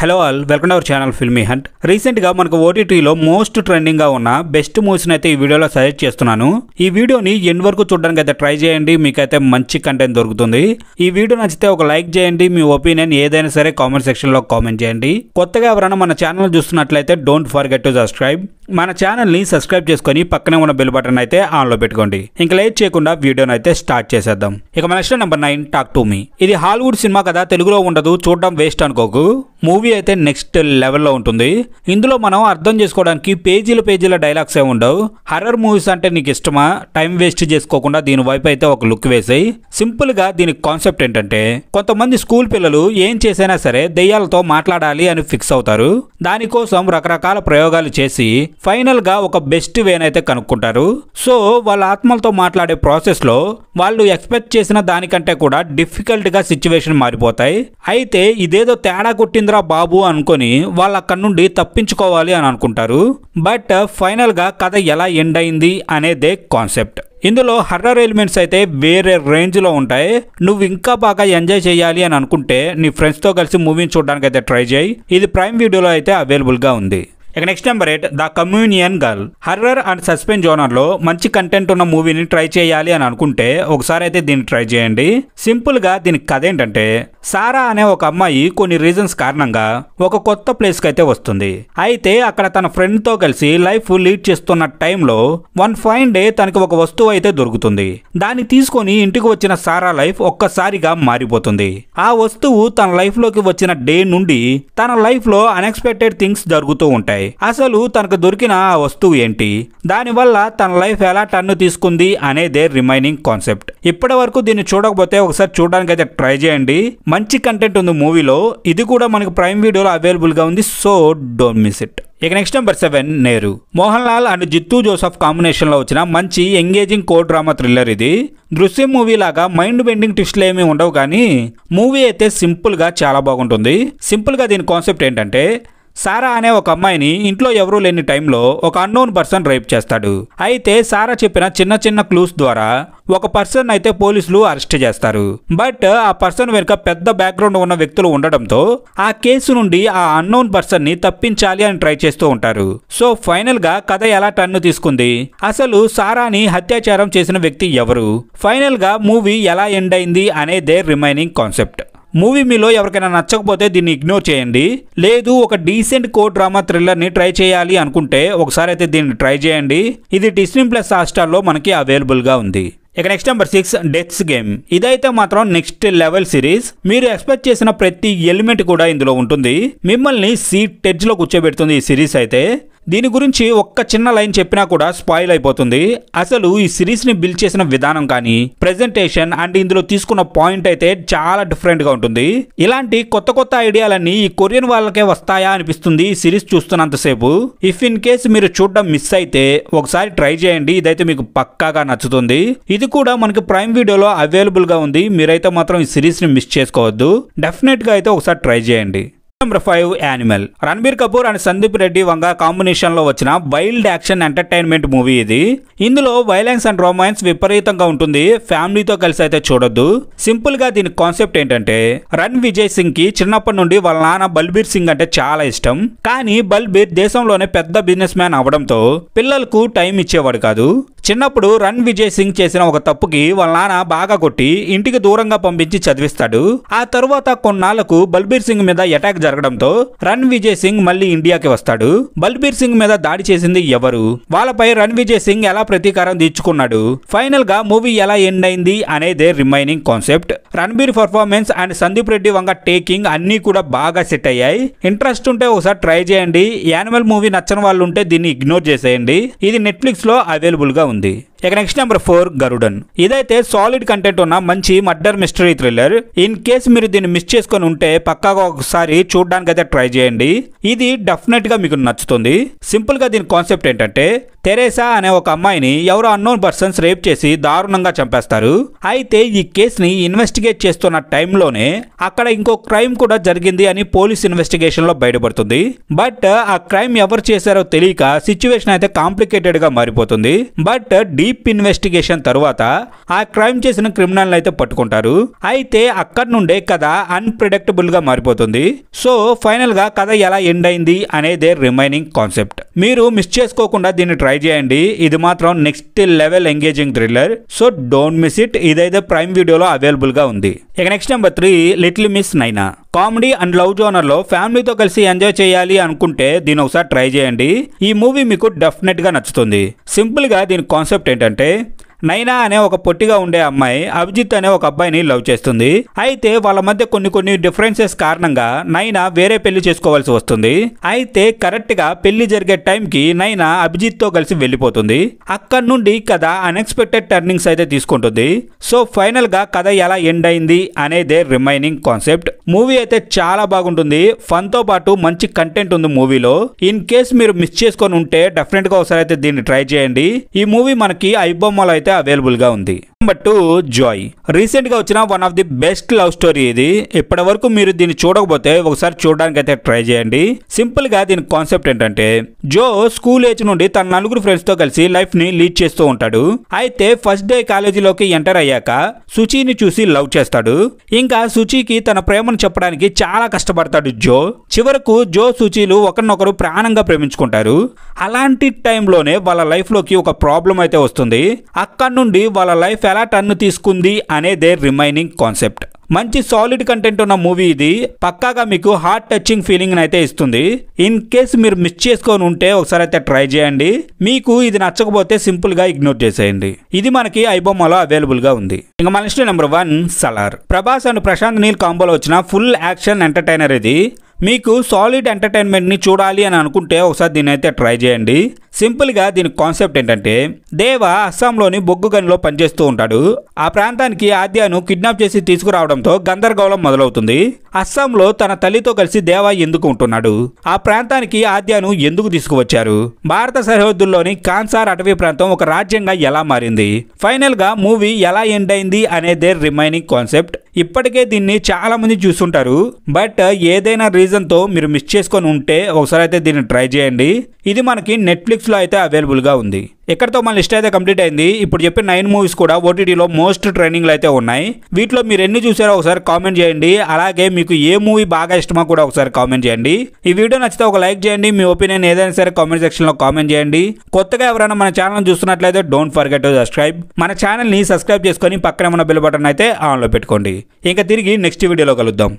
Hello all, welcome to our channel filmy hunt. రీసెంట్గా మనకు ఓటీటీలో మోస్ట్ ట్రెండింగ్గా ఉన్న బెస్ట్ మూవీస్ని అయితే ఈ వీడియోలో సజెస్ట్ చేస్తున్నాను. ఈ వీడియోని ఎండ్ వరకు చూడడానికి అయితే ట్రై చేయండి, మీకైతే మంచి కంటెంట్ దొరుకుతుంది. ఈ వీడియో నచ్చితే ఒక లైక్ చేయండి, మీ ఒపీనియన్ ఏదైనా సరే కామెంట్ సెక్షన్లో కామెంట్ చేయండి. కొత్తగా ఎవరైనా మన ఛానల్ చూస్తున్నట్లయితే డోంట్ ఫర్గెట్ టు సబ్స్క్రైబ్. మన ఛానల్ని సబ్స్క్రైబ్ చేసుకొని పక్కనే ఉన్న బెల్ బటన్ అయితే ఆన్లో పెట్టుకోండి. ఇంకా లేట్ చేయకుండా వీడియోని అయితే స్టార్ట్ చేసేద్దాం. ఇక మన next number 9 talk to me. ఇది హాలీవుడ్ సినిమా కదా, తెలుగులో ఉండదు, చూడడం వేస్ట్ అనుకోకు. మూవీ అయితే నెక్స్ట్ లెవెల్లో ఉంటుంది. ఇందులో మనం అర్థం చేసుకోవడానికి పేజీల డైలాగ్స్ ఏ ఉండవు. హర్రర్ మూవీస్ అంటే నీకు ఇష్టమా? టైం వేస్ట్ చేసుకోకుండా దీని వైపు అయితే ఒక లుక్ వేసాయి. సింపుల్ గా దీని కాన్సెప్ట్ ఏంటంటే, కొంతమంది స్కూల్ పిల్లలు ఏం చేసైనా సరే దెయ్యాలతో మాట్లాడాలి అని ఫిక్స్ అవుతారు. దానికోసం రకరకాల ప్రయోగాలు చేసి ఫైనల్ గా ఒక బెస్ట్ వేనైతే కనుక్కుంటారు. సో వాళ్ళ ఆత్మలతో మాట్లాడే ప్రాసెస్ లో వాళ్ళు ఎక్స్పెక్ట్ చేసిన దానికంటే కూడా డిఫికల్ట్ గా సిచ్యువేషన్ మారిపోతాయి. అయితే ఇదేదో తేడా కొట్టిందిరా బాబు అనుకొని వాళ్ళు అక్కడి నుండి తప్పించుకోవాలి అని అనుకుంటారు. బట్ ఫైనల్ గా కథ ఎలా ఎండ్ అయింది అనేదే కాన్సెప్ట్. ఇందులో హర్రర్ ఎలిమెంట్స్ అయితే వేరే రేంజ్ లో ఉంటాయి. నువ్వు ఇంకా బాగా ఎంజాయ్ చేయాలి అని అనుకుంటే నీ ఫ్రెండ్స్ తో కలిసి మూవీని చూడడానికి అయితే ట్రై చేయి. ఇది ప్రైమ్ వీడియోలో అయితే అవైలబుల్ గా ఉంది. ఇక next number 8 the communion girl. Horror and suspense genre లో మంచి కంటెంట్ ఉన్న మూవీని ట్రై చేయాలి అని అనుకుంటే ఒకసారి అయితే దీన్ని ట్రై చేయండి. సింపుల్ గా దీని కథ ఏంటంటే, సారా అనే ఒక అమ్మాయి కొన్ని రీజన్స్ కారణంగా ఒక కొత్త ప్లేస్ కి అయితే వస్తుంది. అయితే అక్కడ తన ఫ్రెండ్ తో కలిసి లైఫ్ లీడ్ చేస్తున్న టైంలో వన్ ఫైన్ డే తనకి ఒక వస్తువు అయితే దొరుకుతుంది. దాన్ని తీసుకొని ఇంటికి వచ్చిన సారా లైఫ్ ఒక్కసారిగా మారిపోతుంది. ఆ వస్తువు తన లైఫ్ లోకి వచ్చిన డే నుండి తన లైఫ్ లో అన్ఎక్స్పెక్టెడ్ థింగ్స్ జరుగుతూ ఉంటాయి. అసలు తనకు దొరికిన ఆ వస్తువు ఏంటి, దానివల్ల తన లైఫ్ ఎలా టర్న్ తీసుకుంది అనేదే రిమైనింగ్ కాన్సెప్ట్. ఇప్పటి వరకు దీన్ని చూడకపోతే ఒకసారి చూడడానికి అయితే ట్రై చేయండి. మంచి కంటెంట్ ఉంది మూవీలో. ఇది కూడా మనకు ప్రైమ్ వీడియోలో అవైలబుల్ గా ఉంది, సో డోంట్ మిస్ ఇట్. ఇక next number 7 Ner. Mohan Lal and Jittu Joseph combination లో వచ్చిన మంచి ఎంగేజింగ్ కో డ్రామా థ్రిల్లర్ ఇది. దృశ్యం మూవీ లాగా మైండ్ బెండింగ్ ట్విస్ట్లు ఏమీ ఉండవు, కానీ మూవీ అయితే సింపుల్ గా చాలా బాగుంటుంది. సింపుల్ గా దీని కాన్సెప్ట్ ఏంటంటే, సారా అనే ఒక అమ్మాయిని ఇంట్లో ఎవరూ లేని టైంలో ఒక అన్నోన్ పర్సన్ రేప్ చేస్తాడు. అయితే సారా చెప్పిన చిన్న చిన్న క్లూస్ ద్వారా ఒక పర్సన్ అయితే పోలీసులు అరెస్ట్ చేస్తారు. బట్ ఆ పర్సన్ వెనుక పెద్ద బ్యాక్గ్రౌండ్ ఉన్న వ్యక్తులు ఉండడంతో ఆ కేసు నుండి ఆ అన్నోన్ పర్సన్ ని తప్పించాలి అని ట్రై చేస్తూ ఉంటారు. సో ఫైనల్ గా కథ ఎలా టర్న్ తీసుకుంది, అసలు సారాని హత్యాచారం చేసిన వ్యక్తి ఎవరు, ఫైనల్ గా మూవీ ఎలా ఎండ్ అయింది అనేదే రిమైనింగ్ కాన్సెప్ట్. మూవీ మీలో ఎవరికైనా నచ్చకపోతే దీన్ని ఇగ్నోర్ చేయండి. లేదు ఒక డీసెంట్ కో డ్రామా థ్రిల్లర్ ని ట్రై చేయాలి అనుకుంటే ఒకసారి అయితే దీన్ని ట్రై చేయండి. ఇది డిస్నీ ప్లస్ హాట్‌స్టార్ లో మనకి అవైలబుల్ గా ఉంది. ఇక నెక్స్ట్ నెంబర్ 6 డెత్స్ గేమ్. ఇదైతే మాత్రం నెక్స్ట్ లెవెల్ సిరీస్. మీరు ఎక్స్పెక్ట్ చేసిన ప్రతి ఎలిమెంట్ కూడా ఇందులో ఉంటుంది. మిమ్మల్ని సీట్ ఎడ్జ్ లో కూర్చోబెడుతుంది ఈ సిరీస్ అయితే. దీని గురించి ఒక్క చిన్న లైన్ చెప్పినా కూడా స్పాయిల్ అయిపోతుంది. అసలు ఈ సిరీస్ ని బిల్డ్ చేసిన విధానం కానీ, ప్రెజెంటేషన్ అండ్ ఇందులో తీసుకున్న పాయింట్ అయితే చాలా డిఫరెంట్ గా ఉంటుంది. ఇలాంటి కొత్త కొత్త ఐడియాలన్నీ ఈ కొరియన్ వాళ్ళకే వస్తాయా అనిపిస్తుంది ఈ సిరీస్ చూస్తున్నంతసేపు. ఇఫ్ ఇన్ కేస్ మీరు చూడడం మిస్ అయితే ఒకసారి ట్రై చేయండి, ఇదైతే మీకు పక్కాగా నచ్చుతుంది. ఇది కూడా మనకి ప్రైమ్ వీడియోలో అవైలబుల్ గా ఉంది. మీరైతే మాత్రం ఈ సిరీస్ ని మిస్ చేసుకోవద్దు. డెఫినెట్ గా అయితే ఒకసారి ట్రై చేయండి. Number 5 animal. Ranbir Kapoor and Sandeep Reddy Vanga combination లో వచ్చిన వైల్డ్ యాక్షన్ ఎంటర్టైన్మెంట్ మూవీ ఇది. ఇందులో వైలెన్స్ అండ్ రొమాన్స్ విపరీతంగా ఉంటుంది. ఫ్యామిలీతో కలిసి అయితే చూడొద్దు. సింపుల్ గా దీని కాన్సెప్ట్ ఏంటంటే, రన్ విజయ్ సింగ్ కి చిన్నప్పటి నుండి వాళ్ళ నాన్న బల్బీర్ సింగ్ అంటే చాలా ఇష్టం. కానీ బల్బీర్ దేశంలోనే పెద్ద బిజినెస్ మ్యాన్ అవడంతో పిల్లలకు టైం ఇచ్చేవాడు కాదు. చిన్నప్పుడు రన్ విజయ్ సింగ్ చేసిన ఒక తప్పుకి వాళ్ళ నాన్న బాగా కొట్టి ఇంటికి దూరంగా పంపించి చదివిస్తాడు. ఆ తరువాత కొన్నాళ్లకు బల్బీర్ సింగ్ మీద అటాక్ జరగడంతో రన్ విజయ్ సింగ్ మళ్ళీ ఇండియాకి వస్తాడు. బల్బీర్ సింగ్ మీద దాడి చేసింది ఎవరు, వాళ్ళపై రన్ విజయ్ సింగ్ ఎలా ప్రతీకారం తీర్చుకున్నాడు, ఫైనల్ గా మూవీ ఎలా ఎండ్ అయింది అనేదే remaining concept. Ranbir performance and Sandeep Reddy Vanga taking అన్ని కూడా బాగా సెట్ అయ్యాయి. ఇంట్రెస్ట్ ఉంటే ఒకసారి ట్రై చేయండి. యానిమల్ మూవీ నచ్చని వాళ్ళు ఉంటే దీన్ని ఇగ్నోర్ చేసేయండి. ఇది నెట్ఫ్లిక్స్ లో అవైలబుల్ గా ఉంది. ఇక నెక్స్ట్ నెంబర్ 4 గరుడన్. ఇదైతే సాలిడ్ కంటెంట్ ఉన్న మంచి murder mystery thriller. In case మీరు దీన్ని మిస్ చేసుకొని ఉంటే పక్కాగా ఒకసారి చూడడానికి అయితే ట్రై చేయండి. ఇది డెఫినెట్ గా మీకు నచ్చుతుంది. సింపుల్ గా దీని కాన్సెప్ట్ ఏంటంటే, తెరేసా అనే ఒక అమ్మాయిని ఎవరో అన్నోన్ పర్సన్స్ రేప్ చేసి దారుణంగా చంపేస్తారు. అయితే ఈ కేసుని ఇన్వెస్టిగేట్ చేస్తున్న టైంలోనే అక్కడ ఇంకో క్రైమ్ కూడా జరిగింది అని పోలీస్ ఇన్వెస్టిగేషన్ లో బయటపడుతుంది. బట్ ఆ క్రైమ్ ఎవరు చేశారో తెలియక సిచ్యువేషన్ అయితే కాంప్లికేటెడ్ గా మారిపోతుంది. బట్ డీప్ ఇన్వెస్టిగేషన్ తరువాత ఆ క్రైమ్ చేసిన క్రిమినల్ అయితే పట్టుకుంటారు. అయితే అక్కడి నుండే కథ అన్ప్రెడిక్టబుల్ గా మారిపోతుంది. సో ఫైనల్ గా కథ ఎలా ఎండ్ అయింది అనేదే రిమైనింగ్ కాన్సెప్ట్. మీరు మిస్ చేసుకోకుండా దీన్ని ట్రై చేయండి. ఇది మాత్రం next level engaging thriller. So don't miss it. ఇదైతే ప్రైమ్ వీడియోలో అవైలబుల్ గా ఉంది. ఇక నెక్స్ట్ నెంబర్ 3 లిటిల్ మిస్ నైనా. కామెడీ అండ్ లవ్ జోనర్ లో ఫ్యామిలీతో కలిసి ఎంజాయ్ చేయాలి అనుకుంటే దీని ఒకసారి ట్రై చేయండి. ఈ మూవీ మీకు డెఫినెట్ గా నచ్చుతుంది. సింపుల్ గా దీని కాన్సెప్ట్ ఏంటంటే, నైనా అనే ఒక పొట్టిగా ఉండే అమ్మాయి అభిజిత్ అనే ఒక అబ్బాయిని లవ్ చేస్తుంది. అయితే వాళ్ళ మధ్య కొన్ని డిఫరెన్సెస్ కారణంగా నైనా వేరే పెళ్లి చేసుకోవాల్సి వస్తుంది. అయితే కరెక్ట్ గా పెళ్లి జరిగే టైంకి నైనా అభిజిత్ తో కలిసి వెళ్ళిపోతుంది. అక్కడ నుండి కథ అన్ఎక్స్పెక్టెడ్ టర్నింగ్స్ అయితే తీసుకుంటుంది. సో ఫైనల్ గా కథ ఎలా ఎండ్ అయింది అనేదే రిమైనింగ్ కాన్సెప్ట్. మూవీ అయితే చాలా బాగుంటుంది. ఫన్ తో పాటు మంచి కంటెంట్ ఉంది మూవీలో. ఇన్ కేస్ మీరు మిస్ చేసుకొని ఉంటే డెఫినెట్ గా ఒకసారి అయితే దీన్ని ట్రై చేయండి. ఈ మూవీ మనకి ఐబొమ్మలో అయితే అవైలబుల్ గా ఉంది. Number 2 Joy. రీసెంట్ గా వచ్చిన one of the best love story ఇది. ఇప్పటి వరకు మీరు దీన్ని చూడకపోతే ఒకసారి చూడడానికి అయితే ట్రై చేయండి. సింపుల్ గా దీని కాన్సెప్ట్ ఏంటంటే, జో స్కూల్ ఏజ్ నుండి తన 4 ఫ్రెండ్స్ తో కలిసి లైఫ్ ని లీడ్ చేస్తూ ఉంటాడు. అయితే ఫస్ట్ డే కాలేజీలోకి ఎంటర్ అయ్యాక సుచిని చూసి లవ్ చేస్తాడు. ఇంకా సుచికి తన ప్రేమను చెప్పడానికి చాలా కష్టపడతాడు జో. చివరకు జో సుచీలు ఒకరినొకరు ప్రాణంగా ప్రేమించుకుంటారు. అలాంటి టైంలోనే వాళ్ళ లైఫ్ లోకి ఒక ప్రాబ్లం అయితే వస్తుంది. అక్కడ నుండి వాళ్ళ లైఫ్ ఎలా టర్న్ తీసుకుంది అనేదే రిమైనింగ్ కాన్సెప్ట్. మంచి సాలిడ్ కంటెంట్ ఉన్న మూవీ ఇది. పక్కాగా మీకు హార్ట్ టచింగ్ ఫీలింగ్ అయితే ఇస్తుంది. ఇన్ కేస్ మీరు మిస్ చేసుకొని ఉంటే ఒకసారి అయితే ట్రై చేయండి. మీకు ఇది నచ్చకపోతే సింపుల్ గా ఇగ్నోర్ చేసేయండి. ఇది మనకి ఐబొమ్మలో అవైలబుల్ గా ఉంది. ఇంకా మన list number 1 Salaar. Prabhas and Prashanth Neel కాంబోలో వచ్చిన ఫుల్ యాక్షన్ ఎంటర్టైనర్ ఇది. మీకు సాలిడ్ ఎంటర్టైన్మెంట్ ని చూడాలి అని అనుకుంటే ఒకసారి దీని అయితే ట్రై చేయండి. సింపుల్ గా దీని కాన్సెప్ట్ ఏంటంటే, దేవ అస్సాంలోని బొగ్గు గనిలో పనిచేస్తూ ఉంటాడు. ఆ ప్రాంతానికి ఆద్యను కిడ్నాప్ చేసి తీసుకురావడంతో గందరగోళం మొదలవుతుంది. అస్సాంలో తన తల్లితో కలిసి దేవ ఎందుకు ఉంటున్నాడు, ఆ ప్రాంతానికి ఆద్యను ఎందుకు తీసుకువచ్చారు, భారత సరిహద్దుల్లోని కాన్సార్ అటవీ ప్రాంతం ఒక రాజ్యంగా ఎలా మారింది, ఫైనల్ గా మూవీ ఎలా ఎండ్ అయింది అనేదే రిమైనింగ్ కాన్సెప్ట్. ఇప్పటికే దీన్ని చాలా మంది చూస్తుంటారు. బట్ ఏదైనా రీజన్ తో మీరు మిస్ చేసుకొని ఉంటే ఒకసారి అయితే దీన్ని ట్రై చేయండి. ఇది మనకి నెట్ఫ్లిక్స్ లో అయితే అవైలబుల్ గా ఉంది. ఇక్కడతో మన లిస్ట్ అయితే కంప్లీట్ అయింది. ఇప్పుడు చెప్పిన 9 మూవీస్ కూడా ఓటీటీలో మోస్ట్ ట్రెండింగ్ లో అయితే ఉన్నాయి. వీటిలో మీరు ఎన్ని చూసారో ఒకసారి కామెంట్ చేయండి. అలాగే మీకు ఏ మూవీ బాగా ఇష్టమో కూడా ఒకసారి కామెంట్ చేయండి. ఈ వీడియో నచ్చితే ఒక లైక్ చేయండి. మీ ఒపీనియన్ ఏదైనా సరే కామెంట్ సెక్షన్ లో కామెంట్ చేయండి. కొత్తగా ఎవరైనా మన ఛానల్ చూస్తున్నట్లయితే డోంట్ ఫర్గెట్ టు సబ్స్క్రైబ్. మన ఛానల్ ని సబ్స్క్రైబ్ చేసుకొని పక్కనే ఉన్న బెల్ బటన్ అయితే ఆన్ లో పెట్టుకోండి. ఇంకా తిరిగి నెక్స్ట్ వీడియోలో కలుద్దాం.